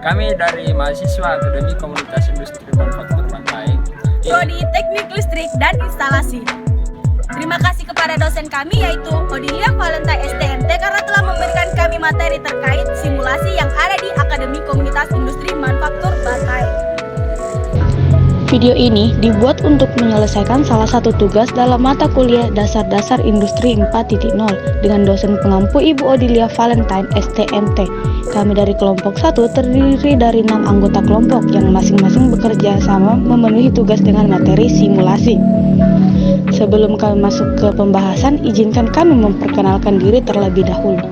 Kami dari mahasiswa Akademi Komunitas Industri Manufaktur Bantai, Prodi Teknik Listrik dan Instalasi. Terima kasih kepada dosen kami yaitu Odilia Valentine STMT karena telah memberikan kami materi terkait simulasi yang ada di Akademi Komunitas Industri Manufaktur Bantai. Video ini dibuat untuk menyelesaikan salah satu tugas dalam mata kuliah Dasar-Dasar Industri 4.0 dengan dosen pengampu Ibu Odilia Valentine STMT. Kami dari kelompok 1 terdiri dari 6 anggota kelompok yang masing-masing bekerja sama memenuhi tugas dengan materi simulasi. Sebelum kami masuk ke pembahasan, izinkan kami memperkenalkan diri terlebih dahulu.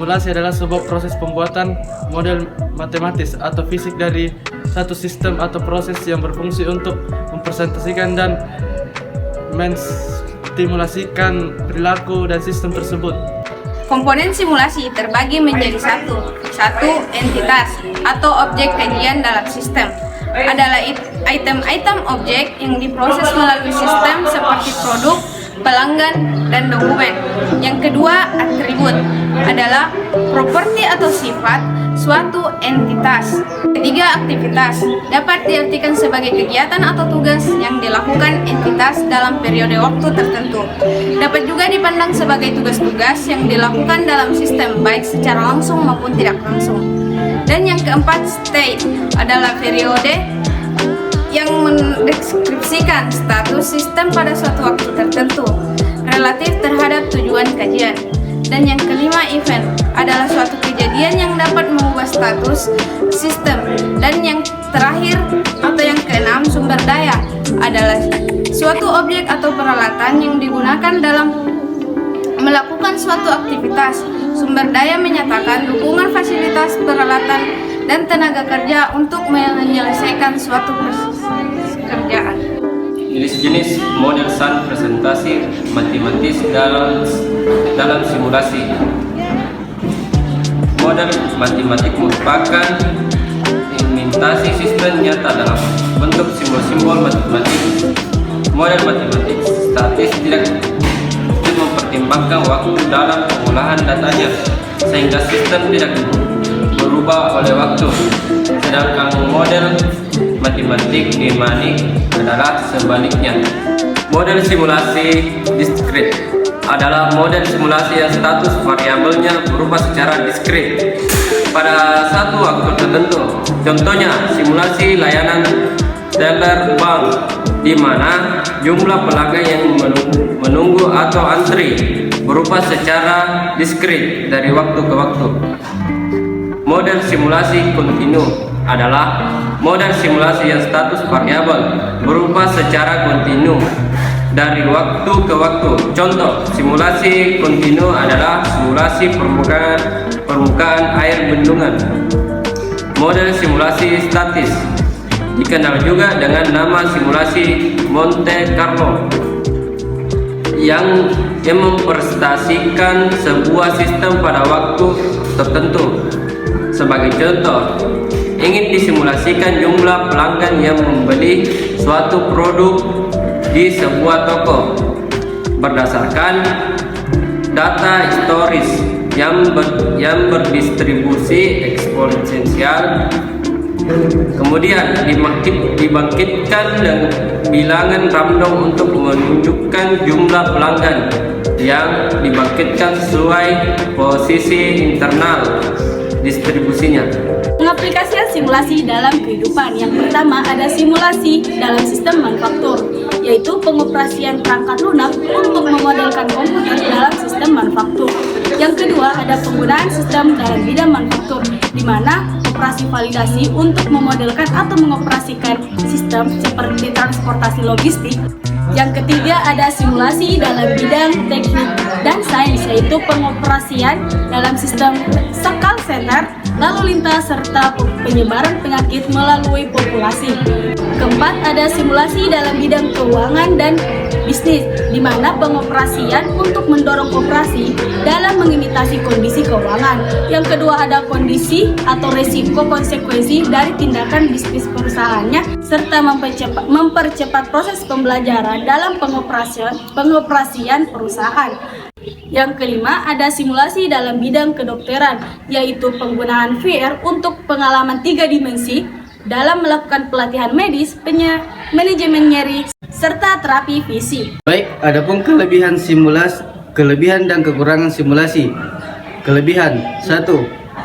Simulasi adalah sebuah proses pembuatan model matematis atau fisik dari satu sistem atau proses yang berfungsi untuk mempresentasikan dan menstimulasikan perilaku dan sistem tersebut. Komponen simulasi terbagi menjadi satu entitas atau objek kajian dalam sistem. Adalah item-item objek yang diproses melalui sistem seperti produk, pelanggan, dan dokumen. Yang kedua, atribut adalah properti atau sifat suatu entitas. Ketiga, aktivitas dapat diartikan sebagai kegiatan atau tugas yang dilakukan entitas dalam periode waktu tertentu. Dapat juga dipandang sebagai tugas-tugas yang dilakukan dalam sistem baik secara langsung maupun tidak langsung. Dan yang keempat, state adalah periode yang mendeskripsikan status sistem pada suatu waktu tertentu relatif terhadap tujuan kajian. Dan yang kelima, event adalah suatu kejadian yang dapat mengubah status sistem. Dan yang terakhir atau yang keenam, sumber daya adalah suatu objek atau peralatan yang digunakan dalam melakukan suatu aktivitas. Sumber daya menyatakan dukungan fasilitas, peralatan, dan tenaga kerja untuk menyelesaikan suatu pekerjaan. Jenis-jenis model SAN presentasi matematis dalam simulasi. Model matematik merupakan imitasi sistem nyata dalam bentuk simbol-simbol matematik. Model matematik statis tidak mempertimbangkan waktu dalam pengolahan datanya, sehingga sistem tidak berubah oleh waktu. Sedangkan model matematik dinamik adalah sebaliknya. Model simulasi diskrit adalah model simulasi yang status variabelnya berubah secara diskrit pada satu waktu tertentu. Contohnya, simulasi layanan teller bank, di mana jumlah pelanggan yang menunggu atau antri berubah secara diskrit dari waktu ke waktu. Model simulasi kontinu adalah model simulasi yang status variabel berubah secara kontinu dari waktu ke waktu. Contoh, simulasi kontinu adalah simulasi permukaan air bendungan. Model simulasi statis dikenal juga dengan nama simulasi Monte Carlo yang mempresentasikan sebuah sistem pada waktu tertentu. Sebagai contoh, ingin disimulasikan jumlah pelanggan yang membeli suatu produk di sebuah toko berdasarkan data historis yang berdistribusi eksponensial. Kemudian dibangkitkan dengan bilangan random untuk menunjukkan jumlah pelanggan yang dibangkitkan sesuai posisi internal distribusinya. Pengaplikasian simulasi dalam kehidupan. Yang pertama ada simulasi dalam sistem manufaktur, yaitu pengoperasian perangkat lunak untuk memodelkan komputer dalam sistem manufaktur. Yang kedua ada penggunaan sistem dalam bidang manufaktur, di mana operasi validasi untuk memodelkan atau mengoperasikan sistem seperti transportasi logistik. Yang ketiga ada simulasi dalam bidang teknik dan sains, yaitu pengoperasian dalam sistem call center, lalu lintas, serta penyebaran penyakit melalui populasi. Keempat ada simulasi dalam bidang keuangan dan bisnis, di mana pengoperasian untuk mendorong operasi dalam mengimitasi kondisi keuangan. Yang kedua ada kondisi atau resiko konsekuensi dari tindakan bisnis perusahaannya, serta mempercepat proses pembelajaran dalam pengoperasian perusahaan. Yang kelima ada simulasi dalam bidang kedokteran, yaitu penggunaan VR untuk pengalaman 3 dimensi dalam melakukan pelatihan medis, manajemen nyeri, serta terapi fisik. Baik, adapun kelebihan dan kekurangan simulasi. Kelebihan 1.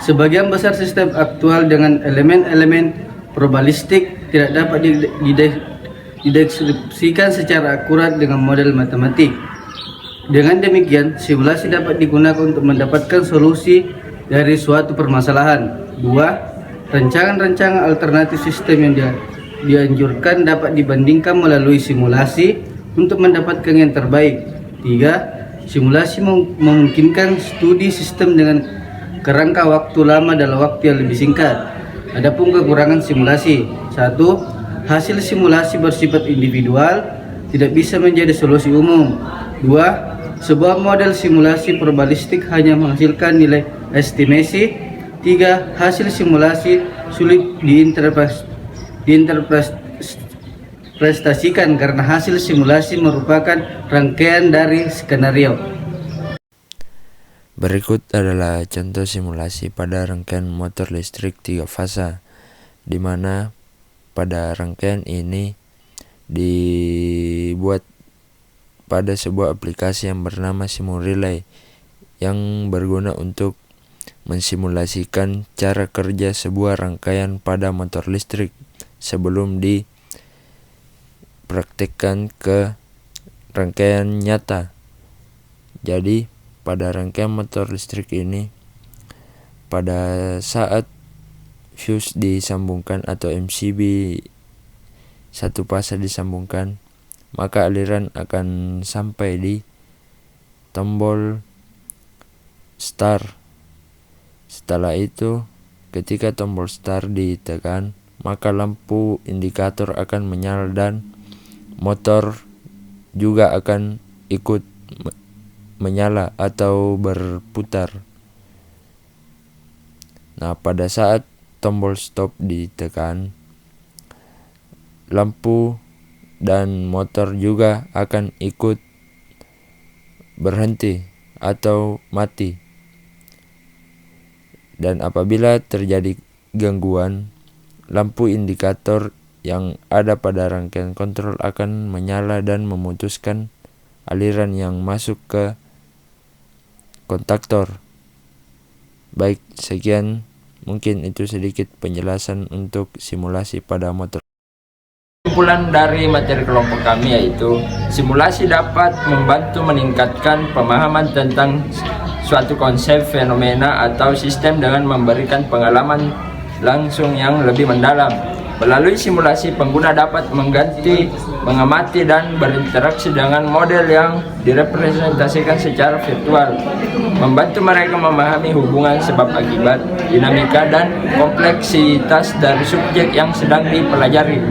Sebagian besar sistem aktual dengan elemen-elemen probabilistik tidak dapat dideskripsikan secara akurat dengan model matematik. Dengan demikian, simulasi dapat digunakan untuk mendapatkan solusi dari suatu permasalahan. 2. Rancangan-rancangan alternatif sistem yang dianjurkan dapat dibandingkan melalui simulasi untuk mendapatkan yang terbaik. 3. Simulasi memungkinkan studi sistem dengan kerangka waktu lama dalam waktu yang lebih singkat. Adapun kekurangan simulasi. 1. Hasil simulasi bersifat individual, tidak bisa menjadi solusi umum. 2. Sebuah model simulasi probabilistik hanya menghasilkan nilai estimasi. 3. Hasil simulasi sulit diinterpretasikan karena hasil simulasi merupakan rangkaian dari skenario. Berikut adalah contoh simulasi pada rangkaian motor listrik 3 fasa, di mana pada rangkaian ini dibuat pada sebuah aplikasi yang bernama SimuRelay yang berguna untuk mensimulasikan cara kerja sebuah rangkaian pada motor listrik sebelum dipraktikkan ke rangkaian nyata. Jadi pada rangkaian motor listrik ini, pada saat fuse disambungkan atau MCB satu fasa disambungkan, maka aliran akan sampai di tombol start. Setelah itu, ketika tombol start ditekan, maka lampu indikator akan menyala dan motor juga akan ikut menyala atau berputar. Nah, pada saat tombol stop ditekan, lampu dan motor juga akan ikut berhenti atau mati. Dan apabila terjadi gangguan, lampu indikator yang ada pada rangkaian kontrol akan menyala dan memutuskan aliran yang masuk ke kontaktor. Baik, sekian mungkin itu sedikit penjelasan untuk simulasi pada motor. Kesimpulan dari materi kelompok kami yaitu simulasi dapat membantu meningkatkan pemahaman tentang suatu konsep, fenomena, atau sistem dengan memberikan pengalaman langsung yang lebih mendalam. Melalui simulasi, pengguna dapat mengamati dan berinteraksi dengan model yang direpresentasikan secara virtual, membantu mereka memahami hubungan sebab akibat, dinamika, dan kompleksitas dari subjek yang sedang dipelajari.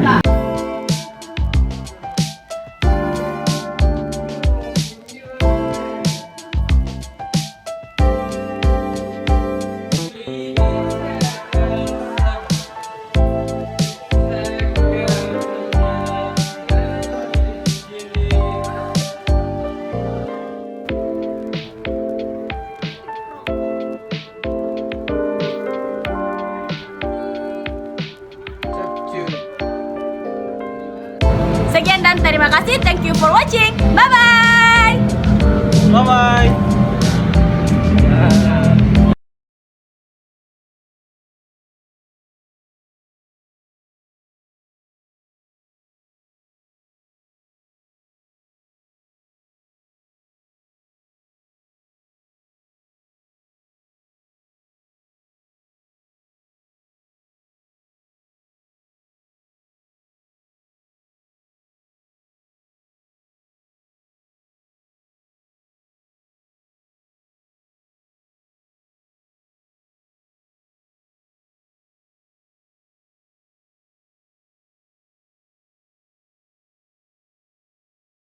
Sekian dan terima kasih. Thank you for watching. Bye-bye. Bye-bye.